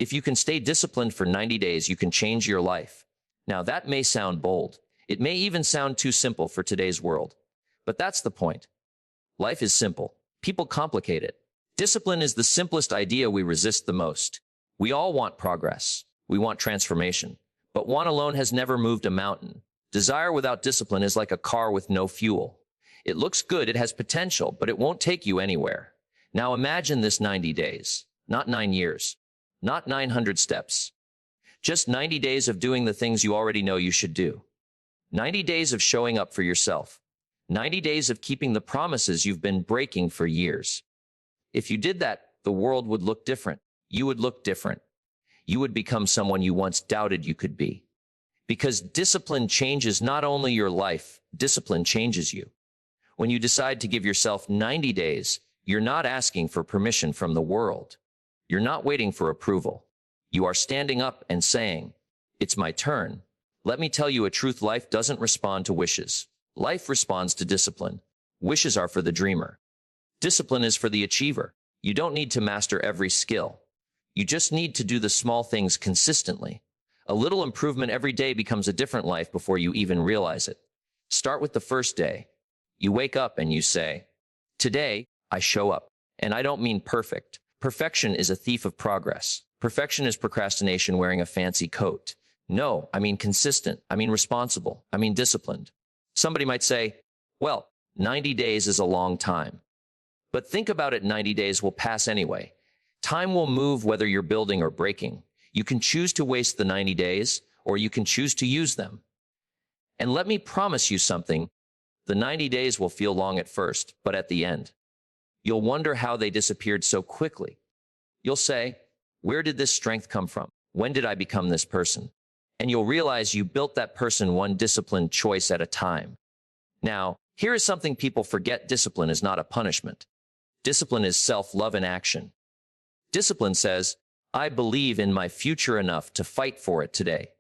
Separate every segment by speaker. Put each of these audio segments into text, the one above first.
Speaker 1: If you can stay disciplined for 90 days, you can change your life. Now, that may sound bold. It may even sound too simple for today's world. But that's the point. Life is simple. People complicate it. Discipline is the simplest idea we resist the most. We all want progress. We want transformation. But one alone has never moved a mountain. Desire without discipline is like a car with no fuel. It looks good, it has potential, but it won't take you anywhere. Now imagine this 90 days, not 9 years, not 900 steps. Just 90 days of doing the things you already know you should do. 90 days of showing up for yourself. 90 days of keeping the promises you've been breaking for years. If you did that, the world would look different. You would look different. You would become someone you once doubted you could be. Because discipline changes not only your life, discipline changes you. When you decide to give yourself 90 days, you're not asking for permission from the world. You're not waiting for approval. You are standing up and saying, "It's my turn." Let me tell you a truth: life doesn't respond to wishes. Life responds to discipline. Wishes are for the dreamer. Discipline is for the achiever. You don't need to master every skill. You just need to do the small things consistently. A little improvement every day becomes a different life before you even realize it. Start with the first day. You wake up and you say, "Today, I show up." And I don't mean perfect. Perfection is a thief of progress. Perfection is procrastination wearing a fancy coat. No, I mean consistent. I mean responsible. I mean disciplined. Somebody might say, well, 90 days is a long time. But think about it, 90 days will pass anyway. Time will move whether you're building or breaking. You can choose to waste the 90 days, or you can choose to use them. And let me promise you something. The 90 days will feel long at first, but at the end, you'll wonder how they disappeared so quickly. You'll say, where did this strength come from? When did I become this person? And you'll realize you built that person one disciplined choice at a time. Now, here is something people forget: discipline is not a punishment. Discipline is self-love in action. Discipline says, I believe in my future enough to fight for it today.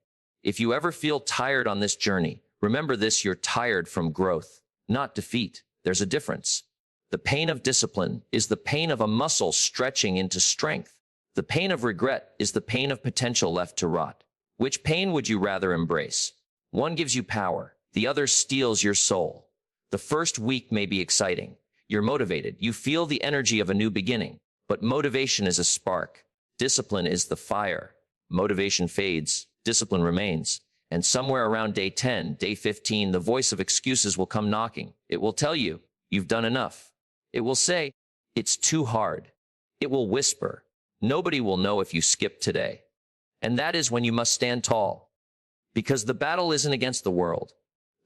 Speaker 1: If you ever feel tired on this journey, remember this: you're tired from growth, not defeat. There's a difference. The pain of discipline is the pain of a muscle stretching into strength. The pain of regret is the pain of potential left to rot. Which pain would you rather embrace? One gives you power. The other steals your soul. The first week may be exciting. You're motivated. You feel the energy of a new beginning. But motivation is a spark. Discipline is the fire. Motivation fades. Discipline remains. And somewhere around day 10, day 15, the voice of excuses will come knocking. It will tell you, you've done enough. It will say, it's too hard. It will whisper, nobody will know if you skip today. And that is when you must stand tall. Because the battle isn't against the world.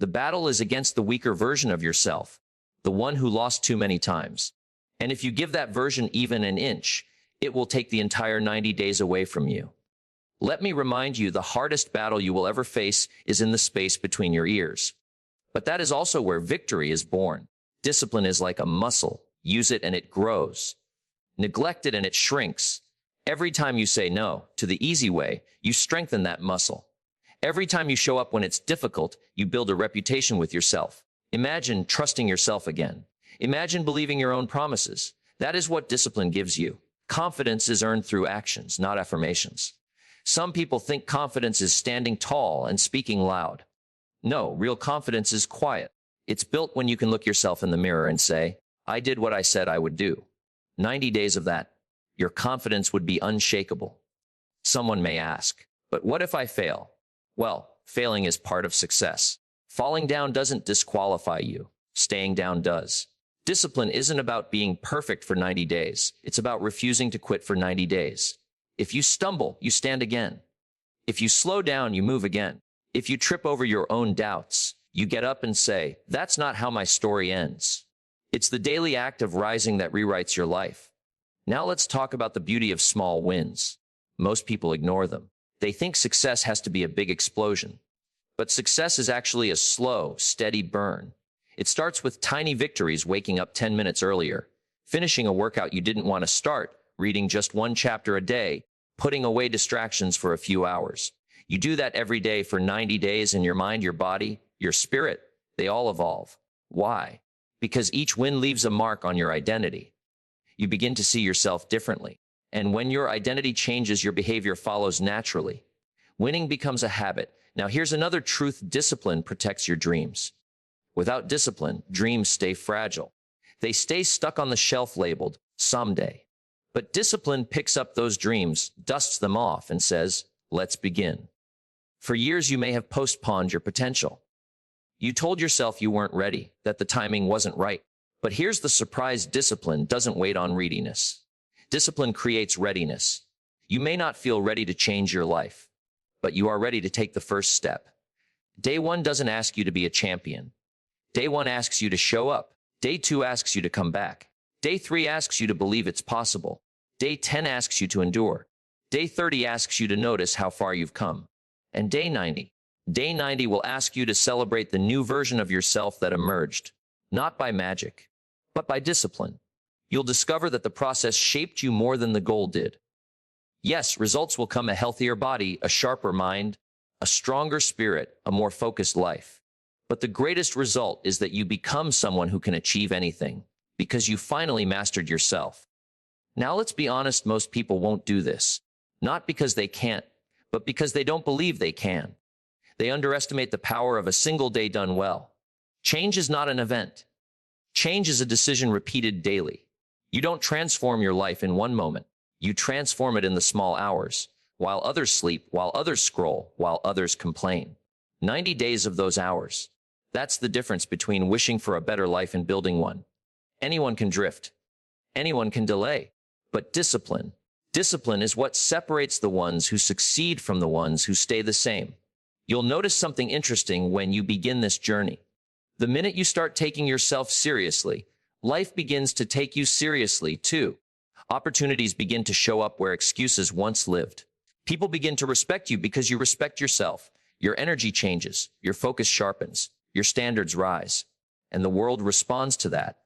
Speaker 1: The battle is against the weaker version of yourself, the one who lost too many times. And if you give that version even an inch, it will take the entire 90 days away from you. Let me remind you, the hardest battle you will ever face is in the space between your ears. But that is also where victory is born. Discipline is like a muscle. Use it and it grows. Neglect it and it shrinks. Every time you say no to the easy way, you strengthen that muscle. Every time you show up when it's difficult, you build a reputation with yourself. Imagine trusting yourself again. Imagine believing your own promises. That is what discipline gives you. Confidence is earned through actions, not affirmations. Some people think confidence is standing tall and speaking loud. No, real confidence is quiet. It's built when you can look yourself in the mirror and say, I did what I said I would do. 90 days of that. Your confidence would be unshakable. Someone may ask, but what if I fail? Well, failing is part of success. Falling down doesn't disqualify you. Staying down does. Discipline isn't about being perfect for 90 days. It's about refusing to quit for 90 days. If you stumble, you stand again. If you slow down, you move again. If you trip over your own doubts, you get up and say, that's not how my story ends. It's the daily act of rising that rewrites your life. Now let's talk about the beauty of small wins. Most people ignore them. They think success has to be a big explosion. But success is actually a slow, steady burn. It starts with tiny victories: waking up 10 minutes earlier, finishing a workout you didn't want to start, reading just one chapter a day, putting away distractions for a few hours. You do that every day for 90 days, and your mind, your body, your spirit, they all evolve. Why? Because each win leaves a mark on your identity. You begin to see yourself differently. And when your identity changes, your behavior follows naturally. Winning becomes a habit. Now here's another truth: discipline protects your dreams. Without discipline, dreams stay fragile. They stay stuck on the shelf labeled someday. But discipline picks up those dreams, dusts them off, and says, let's begin. For years, you may have postponed your potential. You told yourself you weren't ready, that the timing wasn't right. But here's the surprise: discipline doesn't wait on readiness. Discipline creates readiness. You may not feel ready to change your life, but you are ready to take the first step. Day one doesn't ask you to be a champion. Day one asks you to show up. Day two asks you to come back. Day three asks you to believe it's possible. Day 10 asks you to endure. Day 30 asks you to notice how far you've come. And Day 90 will ask you to celebrate the new version of yourself that emerged, not by magic, but by discipline. You'll discover that the process shaped you more than the goal did. Yes, results will come: a healthier body, a sharper mind, a stronger spirit, a more focused life. But the greatest result is that you become someone who can achieve anything, because you finally mastered yourself. Now let's be honest, most people won't do this. Not because they can't, but because they don't believe they can. They underestimate the power of a single day done well. Change is not an event. Change is a decision repeated daily. You don't transform your life in one moment. You transform it in the small hours, while others sleep, while others scroll, while others complain. 90 days of those hours. That's the difference between wishing for a better life and building one. Anyone can drift. Anyone can delay. But discipline is what separates the ones who succeed from the ones who stay the same. You'll notice something interesting when you begin this journey. The minute you start taking yourself seriously, life begins to take you seriously too. Opportunities begin to show up where excuses once lived. People begin to respect you because you respect yourself. Your energy changes, your focus sharpens, your standards rise, and the world responds to that.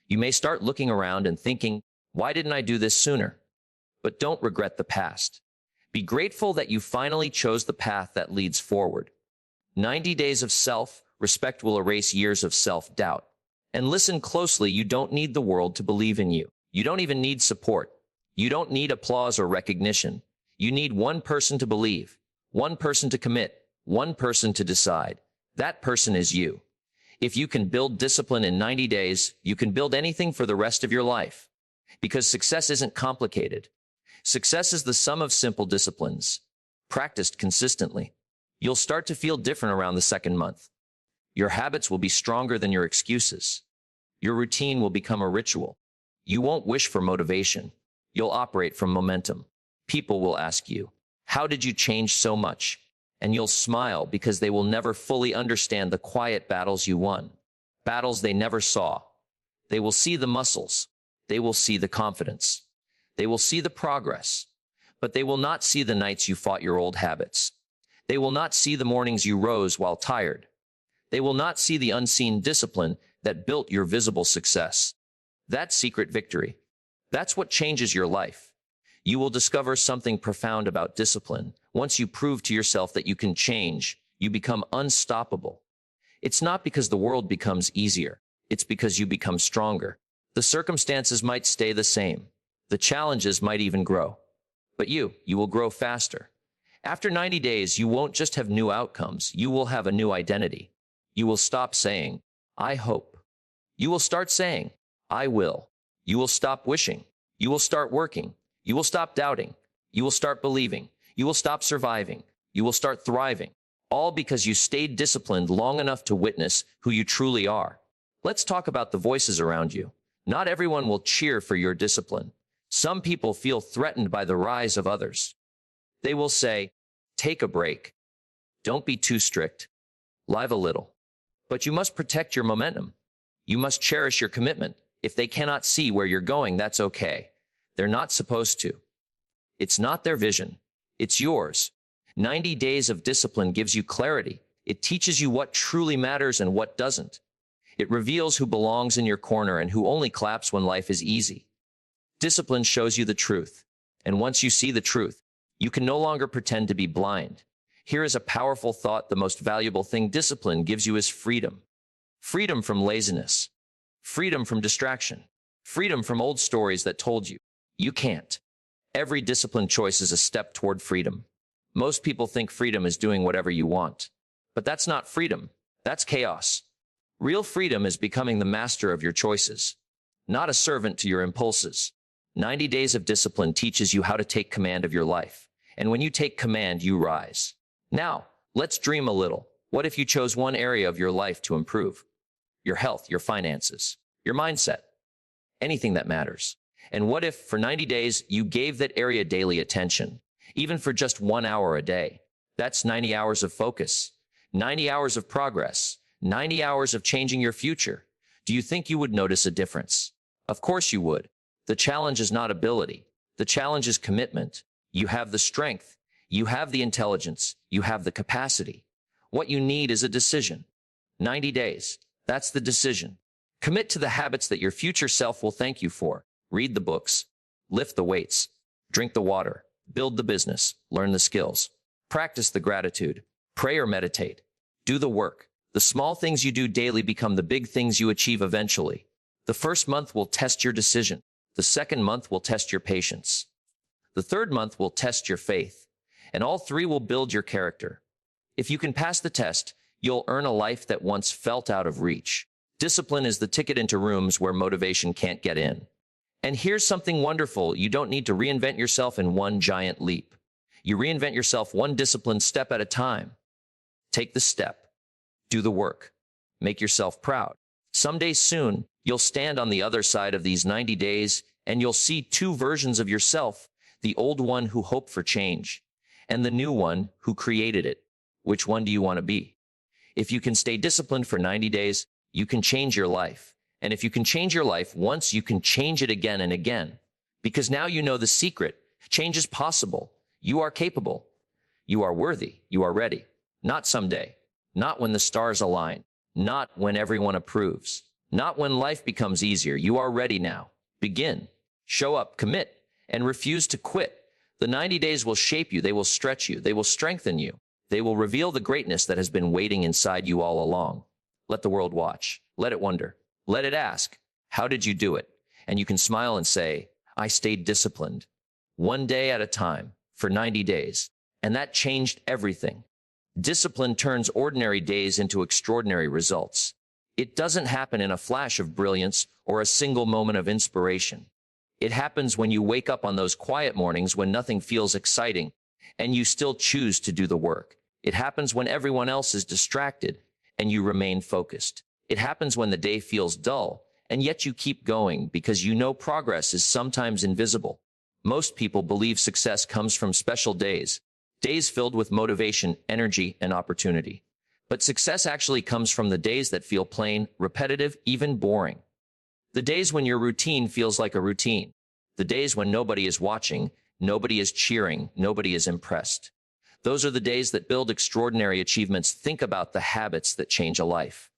Speaker 1: You may start looking around and thinking, why didn't I do this sooner? But don't regret the past. Be grateful that you finally chose the path that leads forward. 90 days of self-respect will erase years of self-doubt. And listen closely: you don't need the world to believe in you. You don't even need support. You don't need applause or recognition. You need one person to believe, one person to commit, one person to decide. That person is you. If you can build discipline in 90 days, you can build anything for the rest of your life. Because success isn't complicated. Success is the sum of simple disciplines, practiced consistently. You'll start to feel different around the second month. Your habits will be stronger than your excuses. Your routine will become a ritual. You won't wish for motivation. You'll operate from momentum. People will ask you, how did you change so much? And you'll smile because they will never fully understand the quiet battles you won. Battles they never saw. They will see the muscles. They will see the confidence. They will see the progress. But they will not see the nights you fought your old habits. They will not see the mornings you rose while tired. They will not see the unseen discipline that built your visible success. That secret victory. That's what changes your life. You will discover something profound about discipline. Once you prove to yourself that you can change, you become unstoppable. It's not because the world becomes easier. It's because you become stronger. The circumstances might stay the same. The challenges might even grow. But you will grow faster. After 90 days, you won't just have new outcomes. You will have a new identity. You will stop saying, I hope. You will start saying, I will. You will stop wishing. You will start working. You will stop doubting. You will start believing. You will stop surviving. You will start thriving. All because you stayed disciplined long enough to witness who you truly are. Let's talk about the voices around you. Not everyone will cheer for your discipline. Some people feel threatened by the rise of others. They will say, take a break. Don't be too strict. Live a little. But you must protect your momentum. You must cherish your commitment. If they cannot see where you're going, that's okay. They're not supposed to. It's not their vision. It's yours. 90 days of discipline gives you clarity. It teaches you what truly matters and what doesn't. It reveals who belongs in your corner and who only claps when life is easy. Discipline shows you the truth. And once you see the truth, you can no longer pretend to be blind. Here is a powerful thought: the most valuable thing discipline gives you is freedom. Freedom from laziness. Freedom from distraction. Freedom from old stories that told you, you can't. Every disciplined choice is a step toward freedom. Most people think freedom is doing whatever you want. But that's not freedom. That's chaos. Real freedom is becoming the master of your choices, not a servant to your impulses. 90 days of discipline teaches you how to take command of your life. And when you take command, you rise. Now, let's dream a little. What if you chose one area of your life to improve? Your health, your finances, your mindset, anything that matters. And what if for 90 days you gave that area daily attention, even for just 1 hour a day? That's 90 hours of focus, 90 hours of progress, 90 hours of changing your future. Do you think you would notice a difference? Of course you would. The challenge is not ability. The challenge is commitment. You have the strength. You have the intelligence. You have the capacity. What you need is a decision. 90 days. That's the decision. Commit to the habits that your future self will thank you for. Read the books. Lift the weights. Drink the water. Build the business. Learn the skills. Practice the gratitude. Pray or meditate. Do the work. The small things you do daily become the big things you achieve eventually. The first month will test your decision. The second month will test your patience. The third month will test your faith. And all three will build your character. If you can pass the test, you'll earn a life that once felt out of reach. Discipline is the ticket into rooms where motivation can't get in. And here's something wonderful. You don't need to reinvent yourself in one giant leap. You reinvent yourself one disciplined step at a time. Take the step. Do the work. Make yourself proud. Someday soon, you'll stand on the other side of these 90 days and you'll see two versions of yourself, the old one who hoped for change and the new one who created it. Which one do you want to be? If you can stay disciplined for 90 days, you can change your life. And if you can change your life once, you can change it again and again. Because now you know the secret. Change is possible. You are capable. You are worthy. You are ready. Not someday. Not when the stars align. Not when everyone approves. Not when life becomes easier. You are ready now. Begin. Show up, commit, and refuse to quit. The 90 days will shape you. They will stretch you. They will strengthen you. They will reveal the greatness that has been waiting inside you all along. Let the world watch. Let it wonder. Let it ask, how did you do it? And you can smile and say, I stayed disciplined. One day at a time for 90 days. And that changed everything. Discipline turns ordinary days into extraordinary results. It doesn't happen in a flash of brilliance or a single moment of inspiration. It happens when you wake up on those quiet mornings when nothing feels exciting and you still choose to do the work. It happens when everyone else is distracted and you remain focused. It happens when the day feels dull and yet you keep going because you know progress is sometimes invisible. Most people believe success comes from special days, days filled with motivation, energy, and opportunity. But success actually comes from the days that feel plain, repetitive, even boring. The days when your routine feels like a routine. The days when nobody is watching, nobody is cheering, nobody is impressed. Those are the days that build extraordinary achievements. Think about the habits that change a life.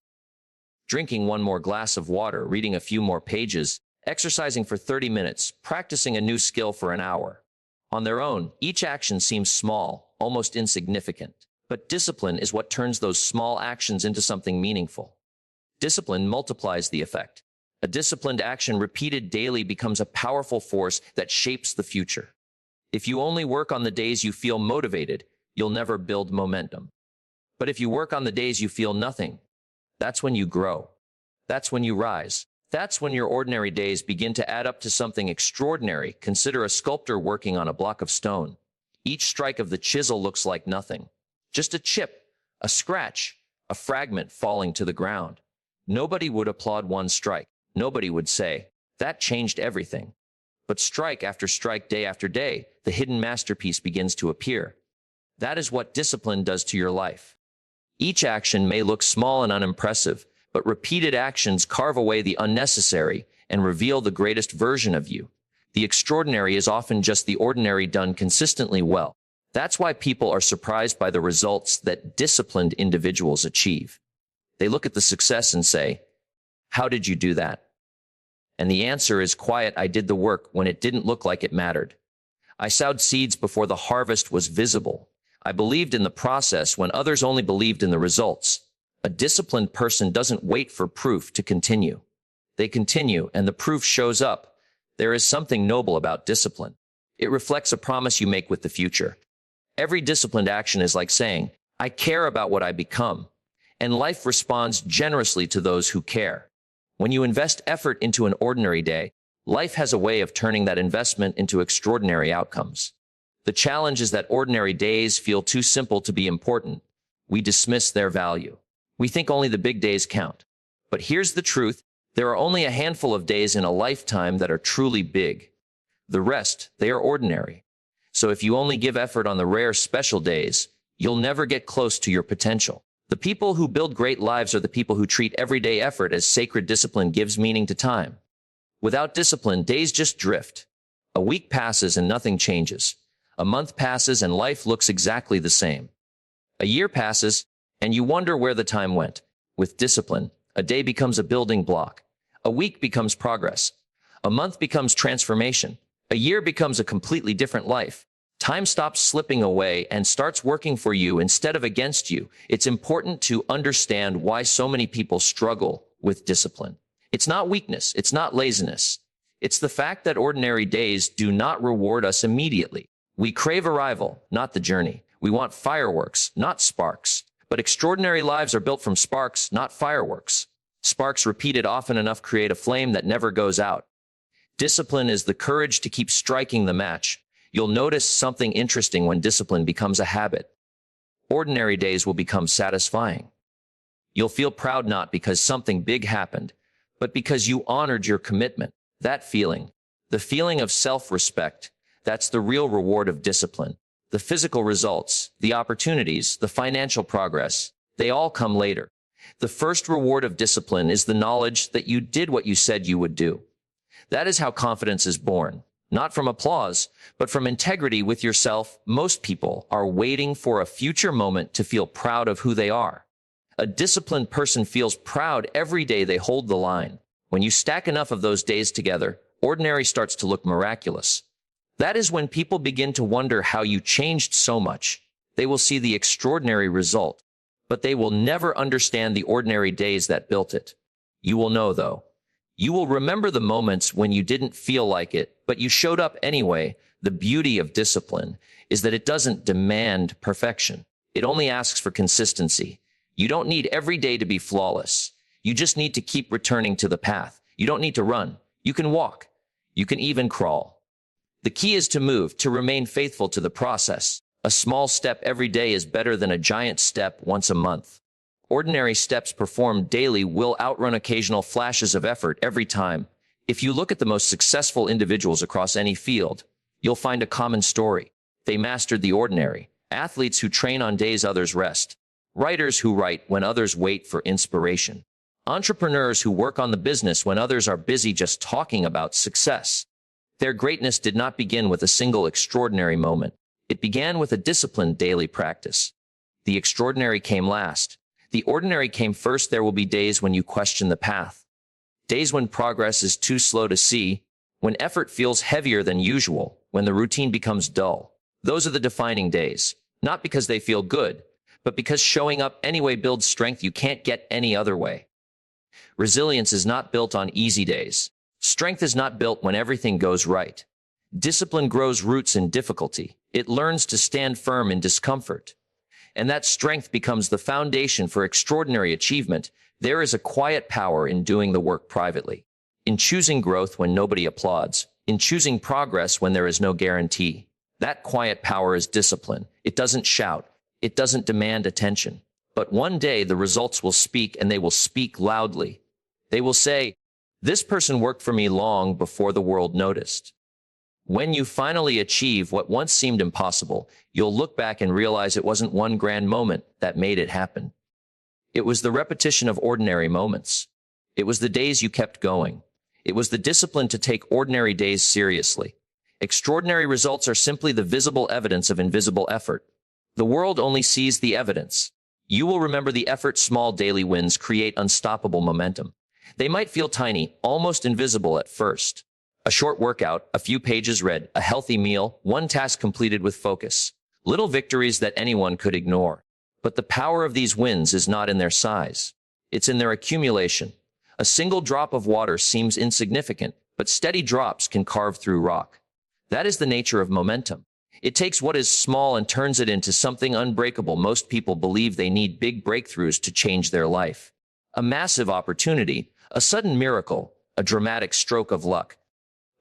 Speaker 1: Drinking one more glass of water, reading a few more pages, exercising for 30 minutes, practicing a new skill for an hour. On their own, each action seems small, almost insignificant. But discipline is what turns those small actions into something meaningful. Discipline multiplies the effect. A disciplined action repeated daily becomes a powerful force that shapes the future. If you only work on the days you feel motivated, you'll never build momentum. But if you work on the days you feel nothing, that's when you grow. That's when you rise. That's when your ordinary days begin to add up to something extraordinary. Consider a sculptor working on a block of stone. Each strike of the chisel looks like nothing. Just a chip, a scratch, a fragment falling to the ground. Nobody would applaud one strike. Nobody would say, that changed everything. But strike after strike, day after day, the hidden masterpiece begins to appear. That is what discipline does to your life. Each action may look small and unimpressive, but repeated actions carve away the unnecessary and reveal the greatest version of you. The extraordinary is often just the ordinary done consistently well. That's why people are surprised by the results that disciplined individuals achieve. They look at the success and say, how did you do that? And the answer is quiet. I did the work when it didn't look like it mattered. I sowed seeds before the harvest was visible. I believed in the process when others only believed in the results. A disciplined person doesn't wait for proof to continue. They continue, and the proof shows up. There is something noble about discipline. It reflects a promise you make with the future. Every disciplined action is like saying, I care about what I become. And life responds generously to those who care. When you invest effort into an ordinary day, life has a way of turning that investment into extraordinary outcomes. The challenge is that ordinary days feel too simple to be important. We dismiss their value. We think only the big days count. But here's the truth. There are only a handful of days in a lifetime that are truly big. The rest, they are ordinary. So if you only give effort on the rare special days, you'll never get close to your potential. The people who build great lives are the people who treat everyday effort as sacred. Discipline gives meaning to time. Without discipline, days just drift. A week passes and nothing changes. A month passes and life looks exactly the same. A year passes and you wonder where the time went. With discipline, a day becomes a building block. A week becomes progress. A month becomes transformation. A year becomes a completely different life. Time stops slipping away and starts working for you instead of against you. It's important to understand why so many people struggle with discipline. It's not weakness. It's not laziness. It's the fact that ordinary days do not reward us immediately. We crave arrival, not the journey. We want fireworks, not sparks. But extraordinary lives are built from sparks, not fireworks. Sparks repeated often enough create a flame that never goes out. Discipline is the courage to keep striking the match. You'll notice something interesting when discipline becomes a habit. Ordinary days will become satisfying. You'll feel proud not because something big happened, but because you honored your commitment. That feeling, the feeling of self-respect, that's the real reward of discipline. The physical results, the opportunities, the financial progress, they all come later. The first reward of discipline is the knowledge that you did what you said you would do. That is how confidence is born, not from applause, but from integrity with yourself. Most people are waiting for a future moment to feel proud of who they are. A disciplined person feels proud every day they hold the line. When you stack enough of those days together, ordinary starts to look miraculous. That is when people begin to wonder how you changed so much. They will see the extraordinary result, but they will never understand the ordinary days that built it. You will know, though. You will remember the moments when you didn't feel like it, but you showed up anyway. The beauty of discipline is that it doesn't demand perfection. It only asks for consistency. You don't need every day to be flawless. You just need to keep returning to the path. You don't need to run. You can walk. You can even crawl. The key is to move, to remain faithful to the process. A small step every day is better than a giant step once a month. Ordinary steps performed daily will outrun occasional flashes of effort every time. If you look at the most successful individuals across any field, you'll find a common story. They mastered the ordinary. Athletes who train on days others rest. Writers who write when others wait for inspiration. Entrepreneurs who work on the business when others are busy just talking about success. Their greatness did not begin with a single extraordinary moment. It began with a disciplined daily practice. The extraordinary came last. The ordinary came first. There will be days when you question the path. Days when progress is too slow to see, when effort feels heavier than usual, when the routine becomes dull. Those are the defining days, not because they feel good, but because showing up anyway builds strength you can't get any other way. Resilience is not built on easy days. Strength is not built when everything goes right. Discipline grows roots in difficulty. It learns to stand firm in discomfort. And that strength becomes the foundation for extraordinary achievement. There is a quiet power in doing the work privately, in choosing growth when nobody applauds, in choosing progress when there is no guarantee. That quiet power is discipline. It doesn't shout. It doesn't demand attention. But one day the results will speak, and they will speak loudly. They will say, "This person worked for me long before the world noticed." When you finally achieve what once seemed impossible, you'll look back and realize it wasn't one grand moment that made it happen. It was the repetition of ordinary moments. It was the days you kept going. It was the discipline to take ordinary days seriously. Extraordinary results are simply the visible evidence of invisible effort. The world only sees the evidence. You will remember the effort. Small daily wins create unstoppable momentum. They might feel tiny, almost invisible at first. A short workout, a few pages read, a healthy meal, one task completed with focus. Little victories that anyone could ignore. But the power of these wins is not in their size. It's in their accumulation. A single drop of water seems insignificant, but steady drops can carve through rock. That is the nature of momentum. It takes what is small and turns it into something unbreakable. Most people believe they need big breakthroughs to change their life. A massive opportunity, a sudden miracle, a dramatic stroke of luck.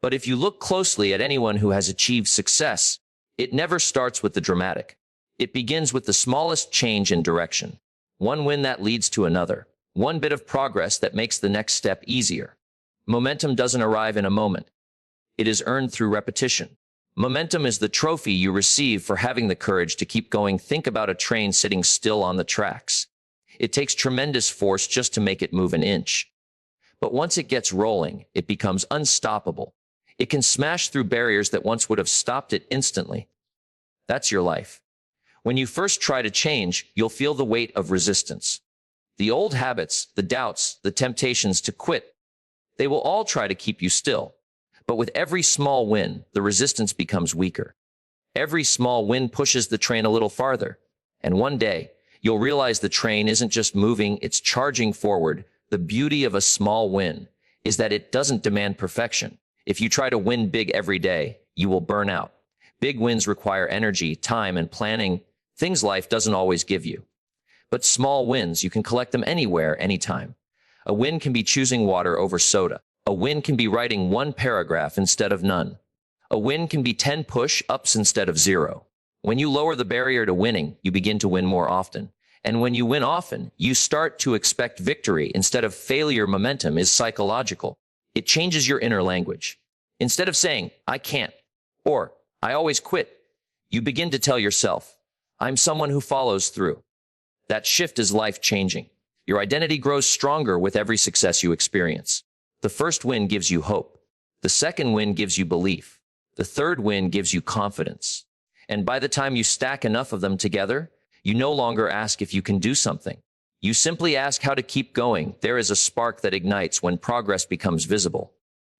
Speaker 1: But if you look closely at anyone who has achieved success, it never starts with the dramatic. It begins with the smallest change in direction. One win that leads to another. One bit of progress that makes the next step easier. Momentum doesn't arrive in a moment. It is earned through repetition. Momentum is the trophy you receive for having the courage to keep going. Think about a train sitting still on the tracks. It takes tremendous force just to make it move an inch. But once it gets rolling, it becomes unstoppable. It can smash through barriers that once would have stopped it instantly. That's your life. When you first try to change, you'll feel the weight of resistance. The old habits, the doubts, the temptations to quit, they will all try to keep you still. But with every small win, the resistance becomes weaker. Every small win pushes the train a little farther. And one day, you'll realize the train isn't just moving, it's charging forward. The beauty of a small win is that it doesn't demand perfection. If you try to win big every day, you will burn out. Big wins require energy, time, and planning, things life doesn't always give you. But small wins, you can collect them anywhere, anytime. A win can be choosing water over soda. A win can be writing one paragraph instead of none. A win can be 10 push-ups instead of 0. When you lower the barrier to winning, you begin to win more often. And when you win often, you start to expect victory instead of failure. Momentum is psychological. It changes your inner language. Instead of saying, I can't, or I always quit, you begin to tell yourself, I'm someone who follows through. That shift is life-changing. Your identity grows stronger with every success you experience. The first win gives you hope. The second win gives you belief. The third win gives you confidence. And by the time you stack enough of them together, you no longer ask if you can do something. You simply ask how to keep going. There is a spark that ignites when progress becomes visible.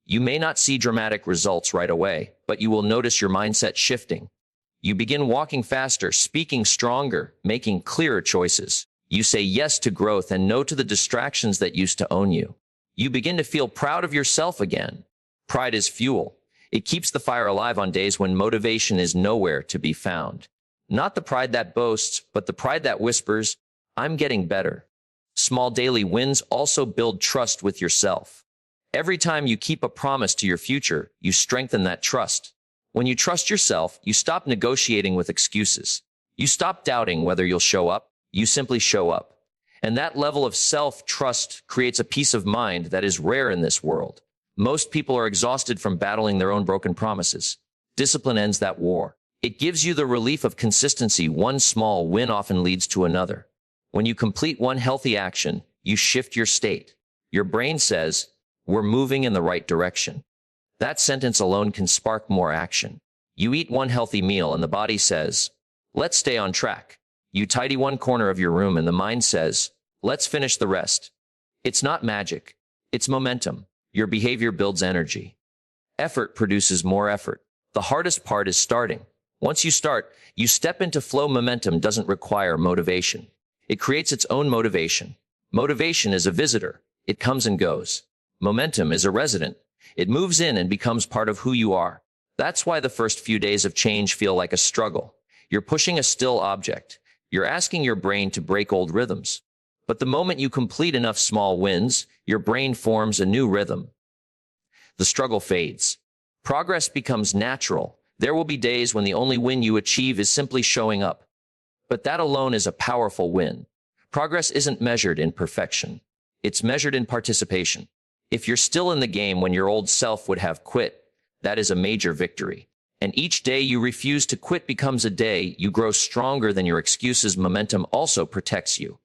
Speaker 1: You may not see dramatic results right away, but you will notice your mindset shifting. You begin walking faster, speaking stronger, making clearer choices. You say yes to growth and no to the distractions that used to own you. You begin to feel proud of yourself again. Pride is fuel. It keeps the fire alive on days when motivation is nowhere to be found. Not the pride that boasts, but the pride that whispers, I'm getting better. Small daily wins also build trust with yourself. Every time you keep a promise to your future, you strengthen that trust. When you trust yourself, you stop negotiating with excuses. You stop doubting whether you'll show up. You simply show up. And that level of self-trust creates a peace of mind that is rare in this world. Most people are exhausted from battling their own broken promises. Discipline ends that war. It gives you the relief of consistency. One small win often leads to another. When you complete one healthy action, you shift your state. Your brain says, we're moving in the right direction. That sentence alone can spark more action. You eat one healthy meal and the body says, let's stay on track. You tidy one corner of your room and the mind says, let's finish the rest. It's not magic. It's momentum. Your behavior builds energy. Effort produces more effort. The hardest part is starting. Once you start, you step into flow. Momentum doesn't require motivation. It creates its own motivation. Motivation is a visitor. It comes and goes. Momentum is a resident. It moves in and becomes part of who you are. That's why the first few days of change feel like a struggle. You're pushing a still object. You're asking your brain to break old rhythms. But the moment you complete enough small wins, your brain forms a new rhythm. The struggle fades. Progress becomes natural. There will be days when the only win you achieve is simply showing up. But that alone is a powerful win. Progress isn't measured in perfection. It's measured in participation. If you're still in the game when your old self would have quit, that is a major victory. And each day you refuse to quit becomes a day you grow stronger than your excuses. Momentum also protects you.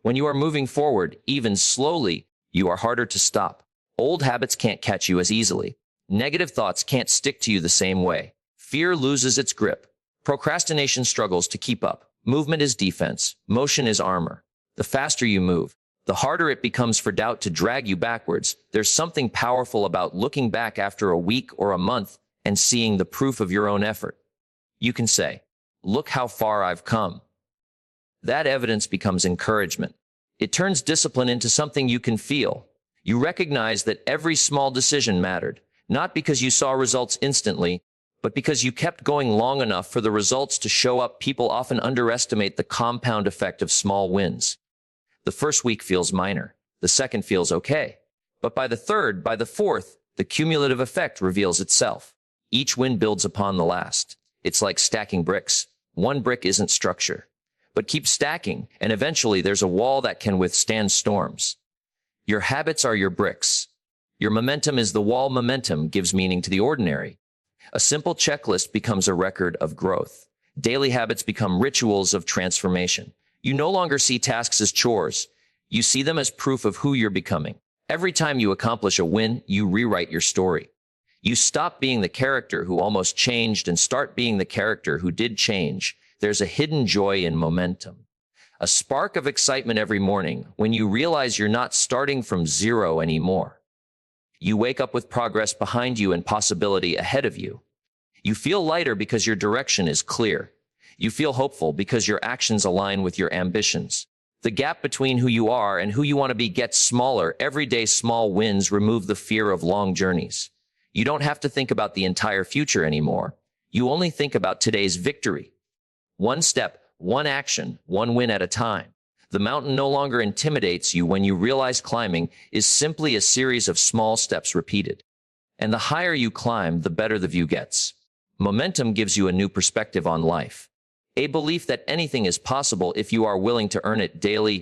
Speaker 1: When you are moving forward, even slowly, you are harder to stop. Old habits can't catch you as easily. Negative thoughts can't stick to you the same way. Fear loses its grip. Procrastination struggles to keep up. Movement is defense. Motion is armor. The faster you move, the harder it becomes for doubt to drag you backwards. There's something powerful about looking back after a week or a month and seeing the proof of your own effort. You can say, look how far I've come. That evidence becomes encouragement. It turns discipline into something you can feel. You recognize that every small decision mattered, not because you saw results instantly, But because you kept going long enough for the results to show up, people often underestimate the compound effect of small wins. The first week feels minor. The second feels okay. But by the third, by the fourth, the cumulative effect reveals itself. Each win builds upon the last. It's like stacking bricks. One brick isn't structure. But keep stacking, and eventually there's a wall that can withstand storms. Your habits are your bricks. Your momentum is the wall. Momentum gives meaning to the ordinary. A simple checklist becomes a record of growth. Daily habits become rituals of transformation. You no longer see tasks as chores. You see them as proof of who you're becoming. Every time you accomplish a win, you rewrite your story. You stop being the character who almost changed and start being the character who did change. There's a hidden joy in momentum. A spark of excitement every morning when you realize you're not starting from zero anymore. You wake up with progress behind you and possibility ahead of you. You feel lighter because your direction is clear. You feel hopeful because your actions align with your ambitions. The gap between who you are and who you want to be gets smaller. Everyday small wins remove the fear of long journeys. You don't have to think about the entire future anymore. You only think about today's victory. One step, one action, one win at a time. The mountain no longer intimidates you when you realize climbing is simply a series of small steps repeated. And the higher you climb, the better the view gets. Momentum gives you a new perspective on life. A belief that anything is possible if you are willing to earn it daily.